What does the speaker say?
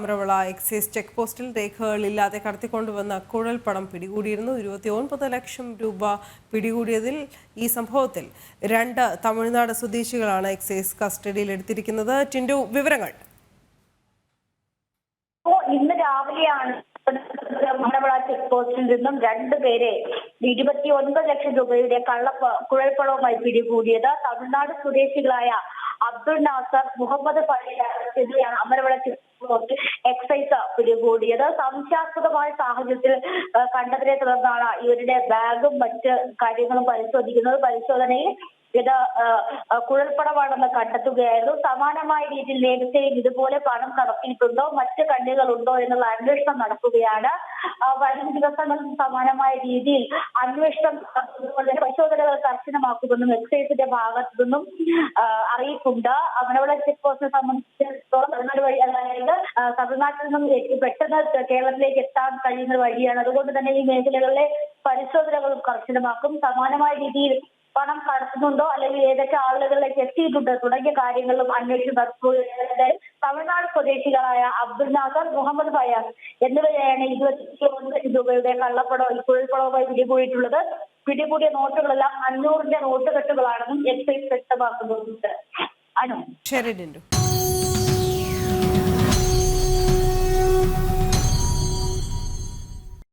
Amaravila excise check പോസ്റ്റിൽ രേഖകളില്ലാതെ കടത്തിക്കൊണ്ടുവന്ന കുഴൽപ്പണം പിടികൂടിയിരുന്നു. 29 ലക്ഷം രൂപ പിടികൂടിയതിൽ ഈ സംഭവത്തിൽ 2 തമിഴ്നാട് സ്വദേശികളാണ് എക്സൈസ് കസ്റ്റഡിയിൽ എടുത്തിരിക്കുന്നത്. ടിൻഡു, വിവരങ്ങൾ. ഇന്ന് രാവിലെയാണ് അമരവിള ചെക്ക് പോസ്റ്റിൽ നിന്നും 2 പേരെ 29 ലക്ഷം രൂപയുടെ കുഴൽപ്പണവുമായി പിടികൂടിയത്. തമിഴ്നാട് സ്വദേശികളായ അബ്ദുൾ നാസർ, മുഹമ്മദ് ഫരീദ് എന്നിവരെയാണ് അമരവിള ചെക്ക് പോസ്റ്റ് എക്സൈസ് പിടികൂടിയത്. സംശയാസ്പദമായ സാഹചര്യത്തിൽ കണ്ടതിനെ തുടർന്നാണ് ഇവരുടെ ബാഗും മറ്റ് കാര്യങ്ങളും പരിശോധിക്കുന്നത്. പരിശോധനയിൽ ഇത് കുഴൽപ്പണമാണെന്ന് കണ്ടെത്തുകയായിരുന്നു. സമാനമായ രീതിയിൽ നേരത്തെയും ഇതുപോലെ പണം കടത്തിയിട്ടുണ്ടോ, മറ്റ് കണ്ണികളുണ്ടോ എന്നുള്ള അന്വേഷണം നടക്കുകയാണ്. വരും ദിവസങ്ങളിൽ സമാനമായ രീതിയിൽ അന്വേഷണം പരിശോധനകൾ കർശനമാക്കുമെന്നും എക്സൈസിന്റെ ഭാഗത്തു നിന്നും അറിയിപ്പുണ്ട്. അമരവിള ചെക്ക് പോസ്റ്റിനെ സംബന്ധിച്ചിടത്തോളം തമിഴ്നാട് വഴി, അതായത് തമിഴ്നാട്ടിൽ നിന്നും പെട്ടെന്ന് കേരളത്തിലേക്ക് എത്താൻ കഴിയുന്ന വഴിയാണ്. അതുകൊണ്ട് തന്നെ ഈ മേഖലകളിലെ പരിശോധനകളും കർശനമാക്കും. സമാനമായ രീതിയിൽ പണം കടത്തുന്നുണ്ടോ അല്ലെങ്കിൽ ഏതൊക്കെ ആളുകളിലേക്ക് എത്തിയിട്ടുണ്ട് തുടങ്ങിയ കാര്യങ്ങളിലും അന്വേഷണം നടത്തുകയാണ്. തമിഴ്നാട് സ്വദേശികളായ അബ്ദുൾ നാസർ, മുഹമ്മദ് ഫയാസ് എന്നിവരെയാണ് 29 ലക്ഷം രൂപയുടെ കുഴൽപ്പണവുമായി പിടികൂടിയിട്ടുള്ളത്. പിടികൂടിയ നോട്ടുകളെല്ലാം 500-ന്റെ നോട്ടുകെട്ടുകളാണെന്നും എക്സൈസ് വ്യക്തമാക്കുന്നുണ്ട്. ശരി ടിൻഡു.